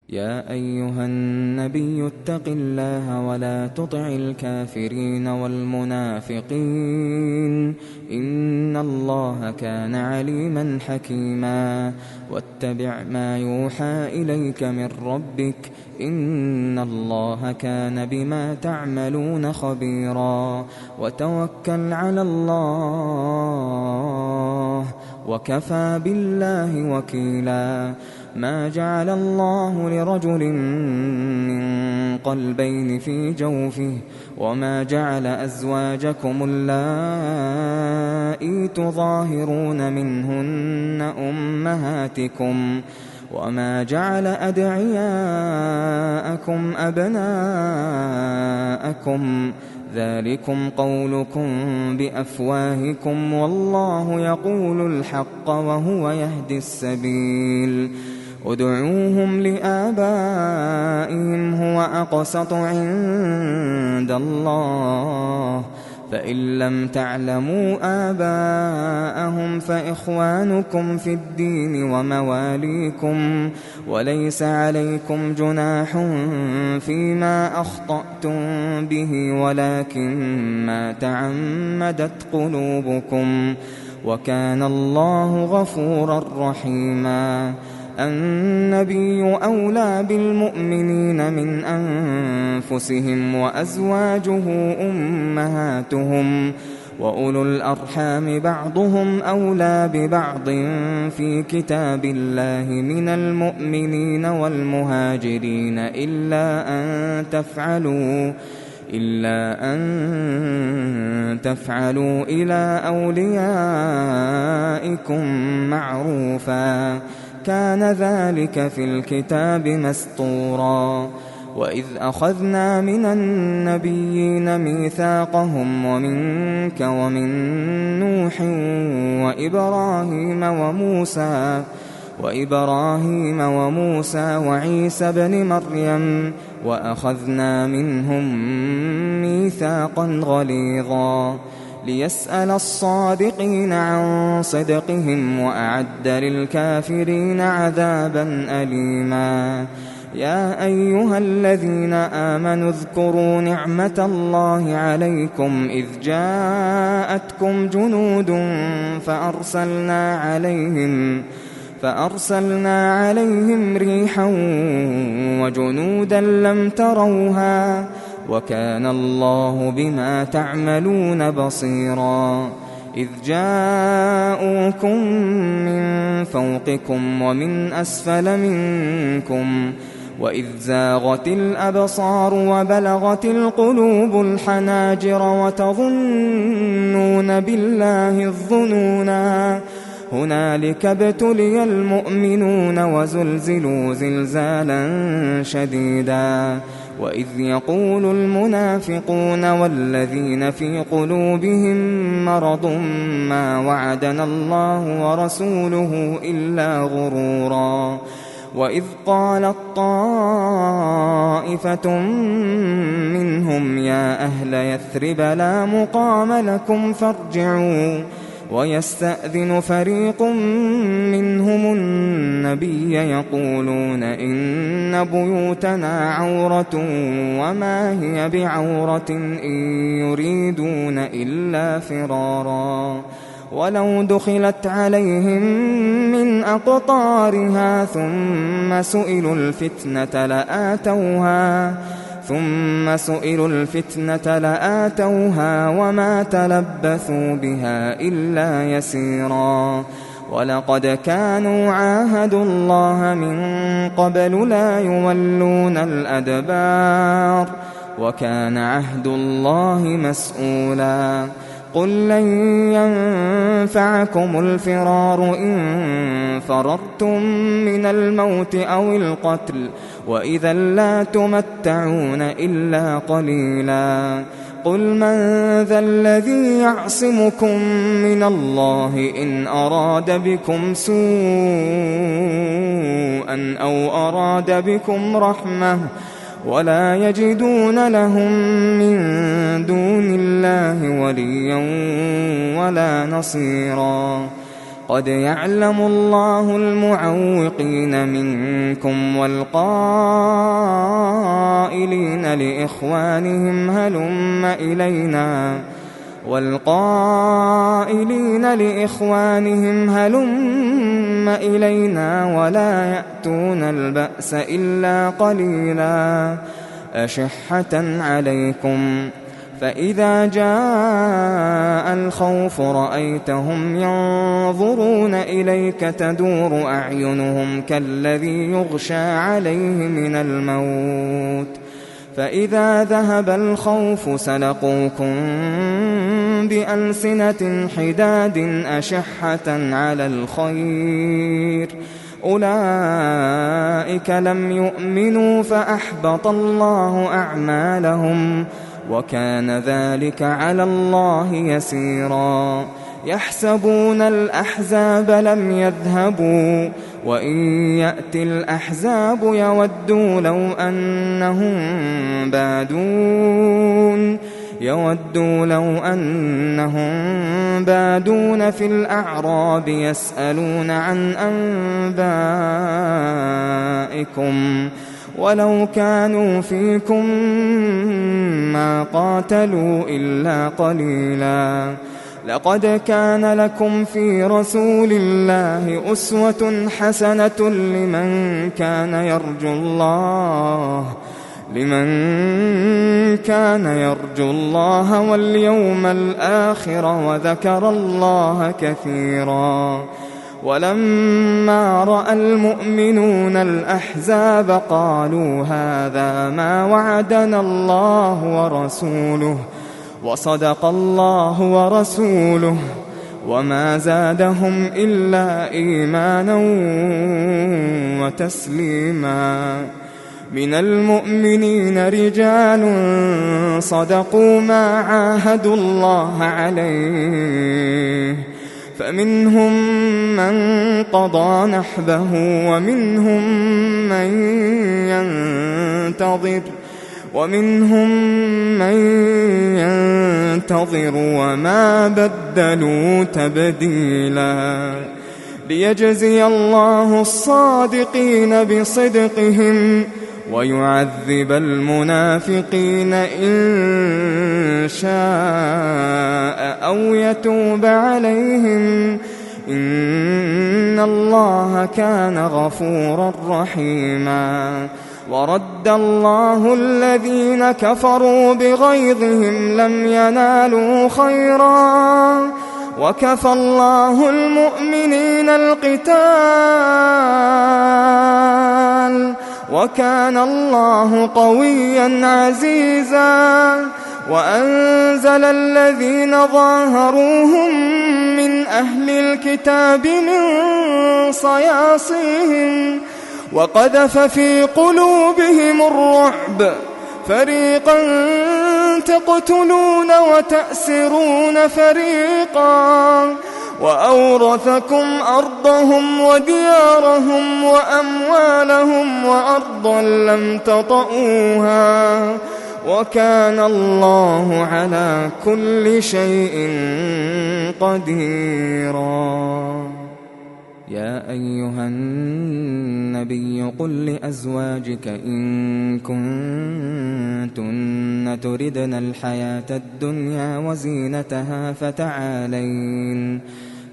يا أيها النبي اتق الله ولا تطع الكافرين والمنافقين إن الله كان عليما حكيما واتبع ما يوحى إليك من ربك إن الله كان بما تعملون خبيرا وتوكل على الله وكفى بالله وكيلا ما جعل الله لرجل من قلبين في جوفه وما جعل أزواجكم اللائي تظاهرون منهن أمهاتكم وما جعل أدعياءكم أبناءكم ذلكم قولكم بأفواهكم والله يقول الحق وهو يهدي السبيل ادعوهم لآبائهم هو أقسط عند الله فإن لم تعلموا آباءهم فإخوانكم في الدين ومواليكم وليس عليكم جناح فيما أخطأتم به ولكن ما تعمدت قلوبكم وكان الله غفورا رحيما النبي أولى بالمؤمنين من أنفسهم وأزواجه أمهاتهم وأولو الأرحام بعضهم أولى ببعض في كتاب الله من المؤمنين والمهاجرين إلا أن تفعلوا إلى أوليائكم معروفا كان ذلك في الكتاب مسطورا وإذ أخذنا من النبيين ميثاقهم ومنك ومن نوح وإبراهيم وموسى وعيسى بن مريم وأخذنا منهم ميثاقا غليظا ليسأل الصادقين عن صدقهم وأعد للكافرين عذابا أليما يا أيها الذين آمنوا اذكروا نعمة الله عليكم إذ جاءتكم جنود فأرسلنا عليهم ريحا وجنودا لم تروها وكان الله بما تعملون بصيرا إذ جاءوكم من فوقكم ومن أسفل منكم وإذ زاغت الأبصار وبلغت القلوب الحناجر وتظنون بالله الظنونا هنالك ابتلي المؤمنون وزلزلوا زلزالا شديدا وإذ يقول المنافقون والذين في قلوبهم مرض ما وعدنا الله ورسوله إلا غرورا وإذ قالت طائفة منهم يا أهل يثرب لا مقام لكم فارجعوا ويستأذن فريق منهم النبي يقولون إن بيوتنا عورة وما هي بعورة إن يريدون إلا فرارا ولو دخلت عليهم من أقطارها ثم سئلوا الفتنة لآتوها وما تلبثوا بها إلا يسيرا ولقد كانوا عاهدوا الله من قبل لا يولون الأدبار وكان عهد الله مسؤولا قل لن ينفعكم الفرار إن فررتم من الموت أو القتل وإذا لا تمتعون إلا قليلا قل من ذا الذي يعصمكم من الله إن أراد بكم سوءا أو أراد بكم رحمة ولا يجدون لهم من دون الله وليا ولا نصيرا قد يعلم الله المعوقين منكم والقائلين لإخوانهم هلم إلينا ولا يأتون البأس إلا قليلا أشحة عليكم فإذا جاء الخوف رأيتهم ينظرون إليك تدور أعينهم كالذي يغشى عليه من الموت فإذا ذهب الخوف سلقوكم بألسنة حداد أشحة على الخير أولئك لم يؤمنوا فأحبط الله أعمالهم وكان ذلك على الله يسيرا يحسبون الأحزاب لم يذهبوا وإن يأتي الأحزاب يودوا لو أنهم بادون في الأعراب يسألون عن أنبائكم ولو كانوا فيكم ما قاتلوا إلا قليلا لقد كان لكم في رسول الله أسوة حسنة لمن كان يرجو الله واليوم الآخر وذكر الله كثيرا ولما رأى المؤمنون الأحزاب قالوا هذا ما وعدنا الله ورسوله وصدق الله ورسوله وما زادهم إلا إيمانا وتسليما من المؤمنين رجال صدقوا ما عاهدوا الله عليه فمنهم من قضى نحبه ومنهم من ينتظر وما بدلوا تبديلا ليجزي الله الصادقين بصدقهم ويعذب المنافقين إن شاء أو يتوب عليهم إن الله كان غفورا رحيما ورد الله الذين كفروا بغيظهم لم ينالوا خيرا وكفى الله المؤمنين القتال وكان الله قويا عزيزا وأنزل الذين ظاهروهم من أهل الكتاب من صياصيهم وقذف في قلوبهم الرعب فريقا تقتلون وتأسرون فريقا وأورثكم أرضهم وديارهم وأموالهم وأرضا لم تطئوها وكان الله على كل شيء قديرا يا أيها النبي قل لأزواجك إن كنتن تردن الحياة الدنيا وزينتها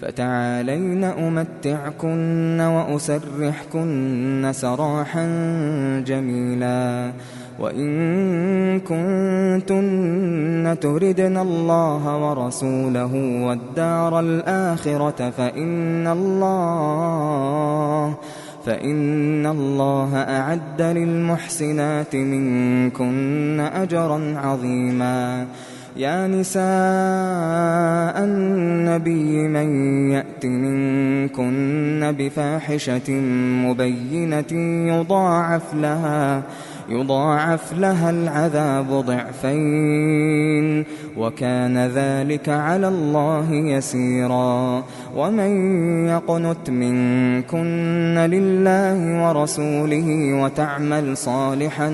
فتعالين أمتعكن وأسرحكن سراحا جميلا وإن كنتن تردن الله ورسوله والدار الآخرة فإن الله أعد للمحسنات منكن أجرا عظيما يا نساء النبي من يأت منكن بفاحشة مبينة يضاعف لها العذاب ضعفين وكان ذلك على الله يسيرا ومن يقنت منكن لله ورسوله وتعمل صالحا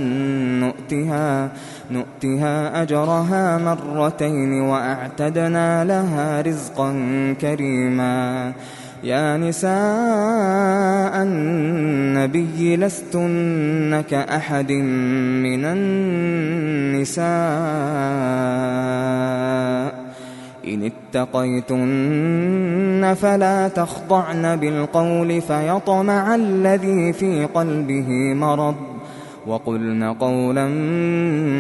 نؤتها أجرها مرتين وأعتدنا لها رزقا كريما يا نساء النبي لستن كأحد من النساء إن اتقيتن فلا تخضعن بالقول فيطمع الذي في قلبه مرض وقلن قولا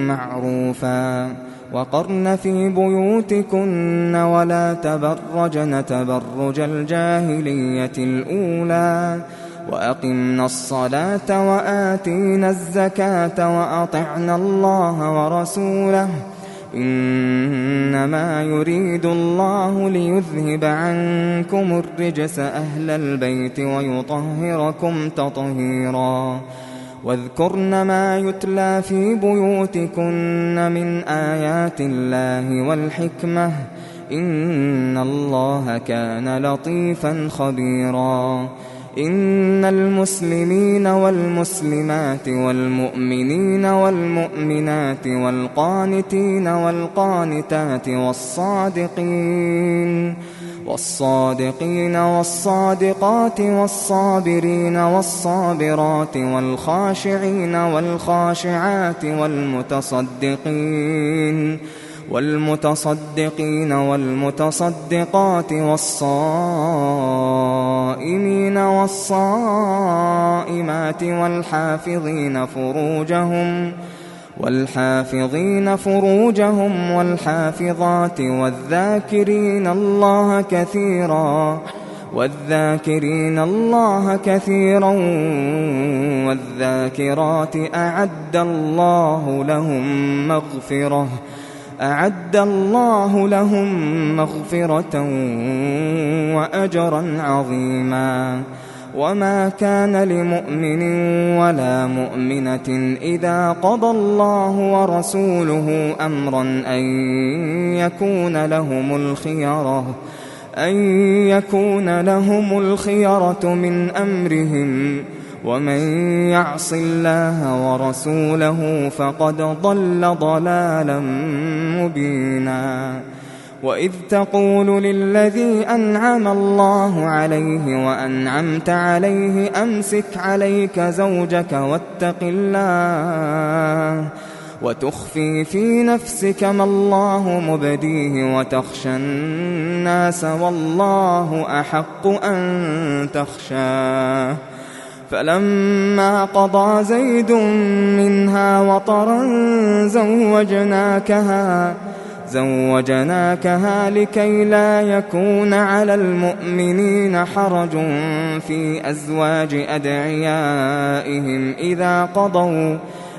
معروفا وقرن في بيوتكن ولا تبرجن تبرج الجاهلية الأولى وأقمنا الصلاة وآتينا الزكاة وأطعنا الله ورسوله إنما يريد الله ليذهب عنكم الرجس أهل البيت ويطهركم تطهيرا واذكرن ما يتلى في بيوتكن من آيات الله والحكمة إن الله كان لطيفا خبيرا إن المسلمين والمسلمات والمؤمنين والمؤمنات والقانتين والقانتات والصادقين والصادقات والصابرين والصابرات والخاشعين والخاشعات والمتصدقين والمتصدقات والصائمين والصائمات والحافظين فروجهم والحافظات والذاكرين الله كثيرا والذاكرات أعد الله لهم مغفرة وأجرا عظيما وما كان لمؤمن ولا مؤمنة إذا قضى الله ورسوله أمرا أن يكون لهم الخيرة من أمرهم ومن يعص الله ورسوله فقد ضل ضلالا مبينا وإذ تقول للذي أنعم الله عليه وأنعمت عليه أمسك عليك زوجك واتق الله وتخفي في نفسك ما الله مبديه وتخشى الناس والله أحق أن تخشاه فلما قضى زيد منها وطرا زوجناكها لكي لا يكون على المؤمنين حرج في أزواج أدعيائهم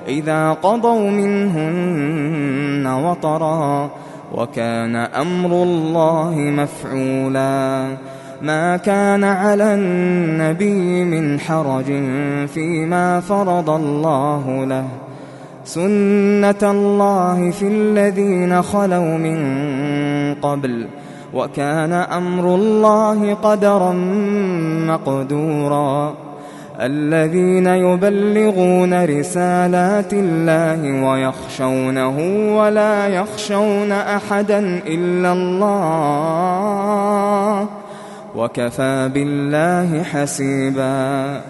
إذا قضوا منهن وطرا وكان أمر الله مفعولا ما كان على النبي من حرج فيما فرض الله له سنة الله في الذين خلوا من قبل وكان أمر الله قدرا مقدورا الذين يبلغون رسالات الله ويخشونه ولا يخشون أحدا إلا الله وكفى بالله حسيبا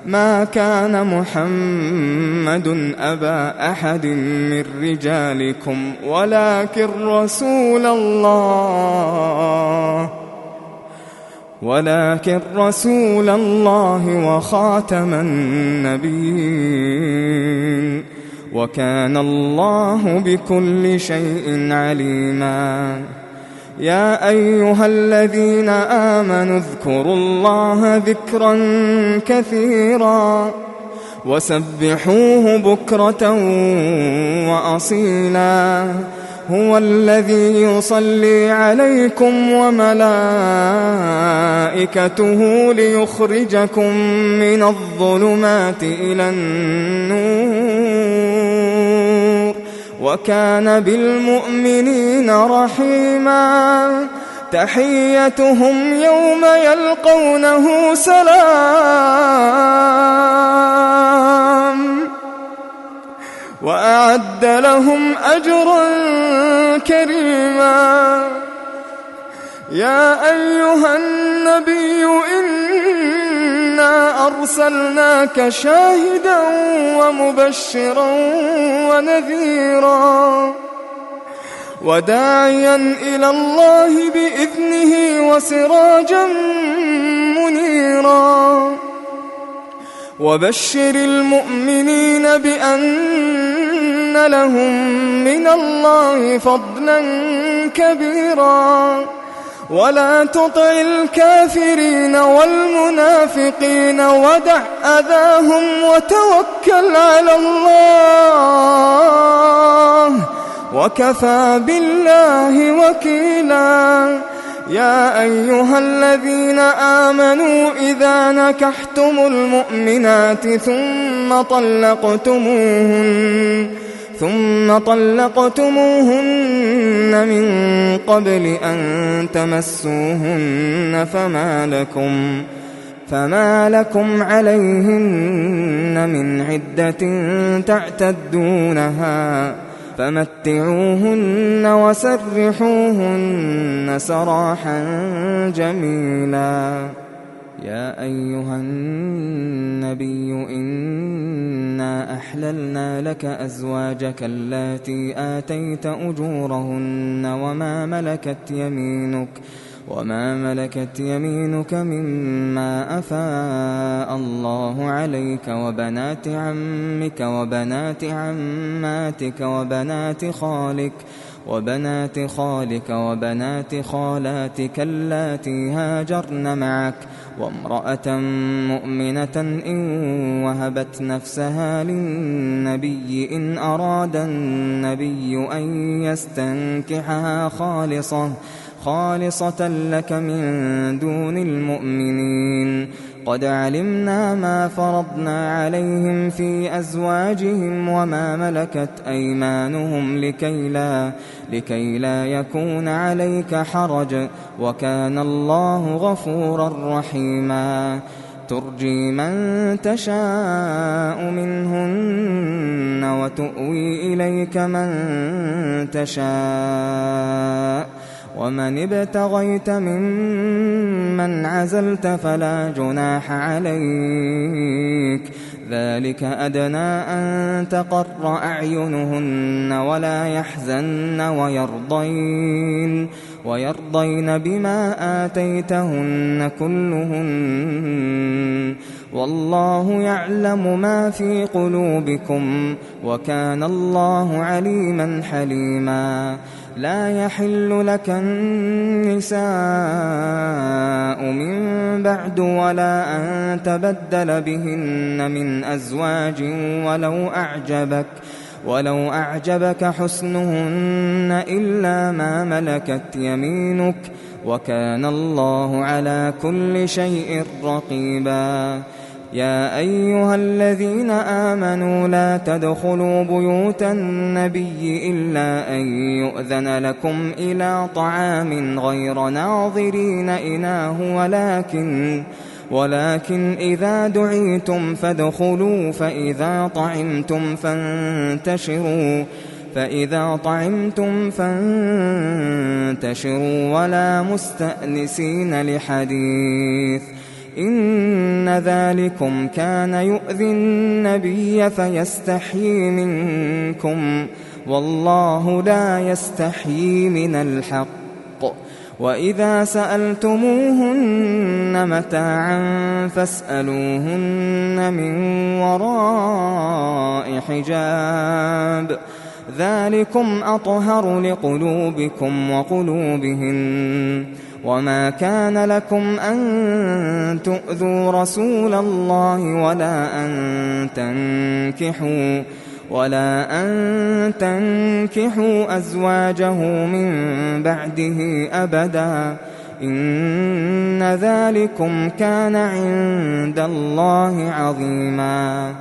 ما كان محمد أبا أحد من رجالكم ولكن رسول الله وخاتم النبيين وكان الله بكل شيء عليما يا أيها الذين آمنوا اذكروا الله ذكرا كثيرا وسبحوه بكرة وأصيلا هو الذي يصلي عليكم وملائكته ليخرجكم من الظلمات إلى النور وكان بالمؤمنين رحيما تحيتهم يوم يلقونه سلام وأعد لهم أجرا كريما يا أيها النبي إنا أرسلناك شاهدا ومبشرا ونذيرا وداعيا إلى الله بإذنه وسراجا منيرا وبشر المؤمنين بأن لهم من الله فضلا كبيرا ولا تطع الكافرين والمنافقين ودع أذاهم وتوكل على الله وكفى بالله وكيلا يا أيها الذين آمنوا إذا نكحتم المؤمنات ثم طلقتموهن من قبل أن تمسوهن فما لكم عليهن من عدة تعتدونها فمتعوهن وسرحوهن سراحا جميلا يا أيها النبي إنا أحللنا لك أزواجك اللاتي آتيت أجورهن وما ملكت يمينك مما أفاء الله عليك وبنات عمك وبنات عماتك وبنات خالك وبنات خالاتك اللاتي هاجرن معك وامرأة مؤمنة إن وهبت نفسها للنبي إن أراد النبي أن يستنكحها خالصة لك من دون المؤمنين قد علمنا ما فرضنا عليهم في أزواجهم وما ملكت أيمانهم لكي لا يكون عليك حرج وكان الله غفورا رحيما ترجي من تشاء منهن وتؤوي إليك من تشاء ومن ابتغيت ممن عزلت فلا جناح عليك ذلك أدنى أن تقر أعينهن ولا يحزن ويرضين بما آتيتهن كلهن والله يعلم ما في قلوبكم وكان الله عليما حليما لا يحل لك النساء من بعد ولا أن تبدل بهن من أزواج ولو أعجبك حسنهن إلا ما ملكت يمينك وكان الله على كل شيء رقيبا يا أيها الذين آمنوا لا تدخلوا بيوت النبي إلا أن يؤذن لكم إلى طعام غير ناظرين إناه ولكن إذا دعيتم فادخلوا فإذا طعمتم فانتشروا ولا مستأنسين لحديث إن ذلكم كان يؤذي النبي فيستحيي منكم والله لا يستحيي من الحق وإذا سألتموهن متاعا فاسألوهن من وراء حجاب ذلكم أطهر لقلوبكم وقلوبهن وما كان لكم أن تؤذوا رسول الله ولا أن تنكحوا أزواجه من بعده أبدا إن ذلكم كان عند الله عظيما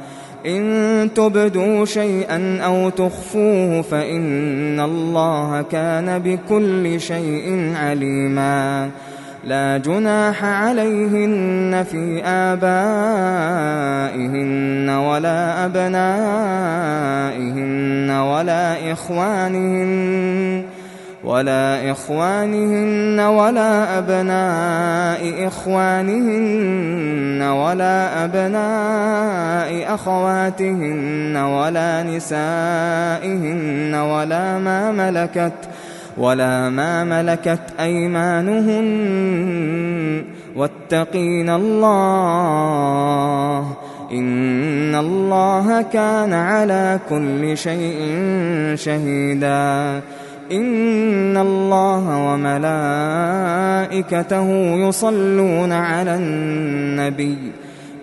إن تبدوا شيئا أو تخفوه فإن الله كان بكل شيء عليما لا جناح عليهن في آبائهن ولا أبنائهن ولا إخوانهن ولا أبناء إخوانهن ولا أبناء أخواتهن ولا نسائهن ولا ما ملكت أيمانهن واتقين الله إن الله كان على كل شيء شهيدا إن الله وملائكته يصلون على النبي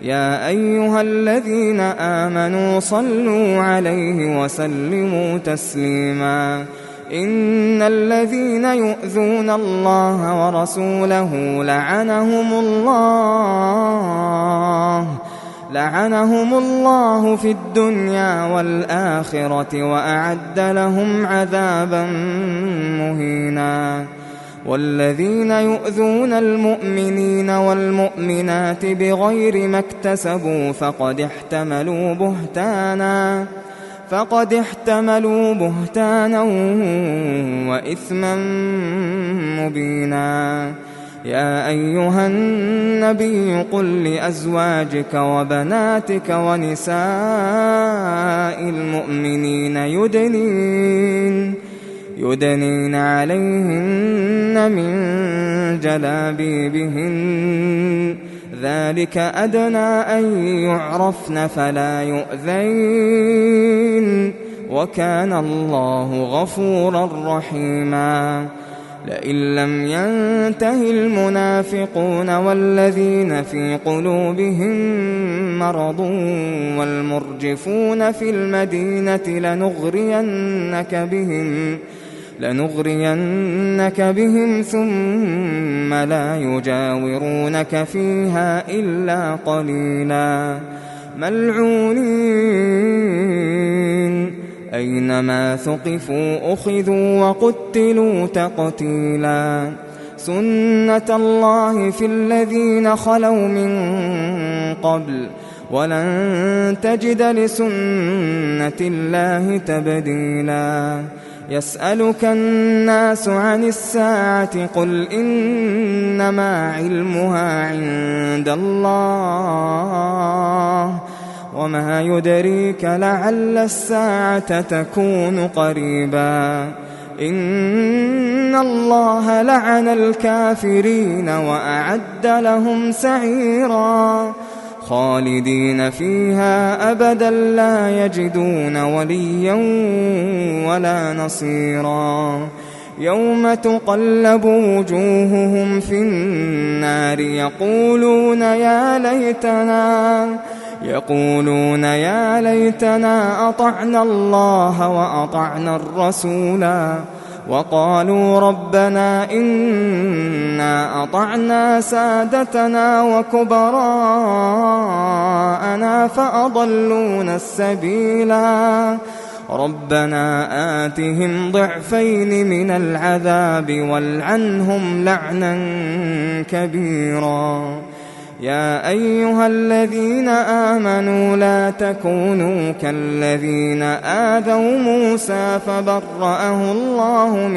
يا أيها الذين آمنوا صلوا عليه وسلموا تسليما إن الذين يؤذون الله ورسوله لعنهم الله في الدنيا والآخرة وأعد لهم عذابا مهينا والذين يؤذون المؤمنين والمؤمنات بغير ما اكتسبوا فقد احتملوا بهتانا وإثما مبينا يا أيها النبي قل لأزواجك وبناتك ونساء المؤمنين يدنين عليهن من جلابيبهن ذلك أدنى أن يعرفن فلا يؤذين وكان الله غفورا رحيما لئن لم ينته المنافقون والذين في قلوبهم مرض والمرجفون في المدينة لنغرينك بهم ثم لا يجاورونك فيها إلا قليلا ملعونين أينما ثقفوا أخذوا وقتلوا تقتيلا سنة الله في الذين خلوا من قبل ولن تجد لسنة الله تبديلا يسألك الناس عن الساعة قل إنما علمها عند الله وما يدريك لعل الساعة تكون قريبا إن الله لعن الكافرين وأعد لهم سعيرا خالدين فيها أبدا لا يجدون وليا ولا نصيرا يوم تقلب وجوههم في النار يقولون يا ليتنا أطعنا الله وأطعنا الرسولا وقالوا ربنا إنا أطعنا سادتنا وكبراءنا فأضلونا السبيلا ربنا آتهم ضعفين من العذاب والعنهم لعنا كبيرا يا أيها الذين آمنوا لا تكونوا كالذين آذوا موسى فبرأه الله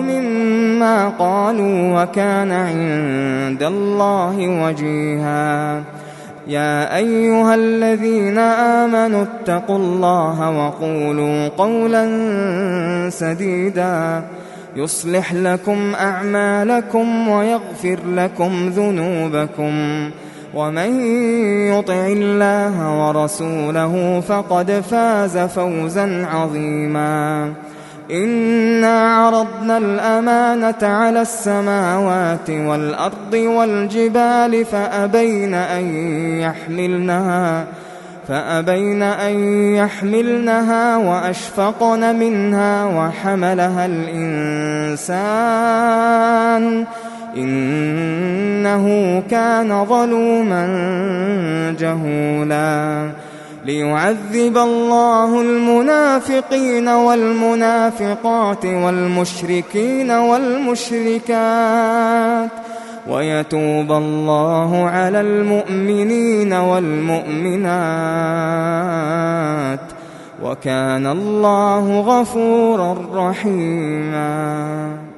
مما قالوا وكان عند الله وجيها يا أيها الذين آمنوا اتقوا الله وقولوا قولا سديدا يصلح لكم أعمالكم ويغفر لكم ذنوبكم ومن يطع الله ورسوله فقد فاز فوزا عظيما إنا عرضنا الأمانة على السماوات والأرض والجبال فأبين أن يحملنها وأشفقن منها وحملها الإنسان إنه كان ظلوما جهولا ليعذب الله المنافقين والمنافقات والمشركين والمشركات ويتوب الله على المؤمنين والمؤمنات وكان الله غفورا رحيما.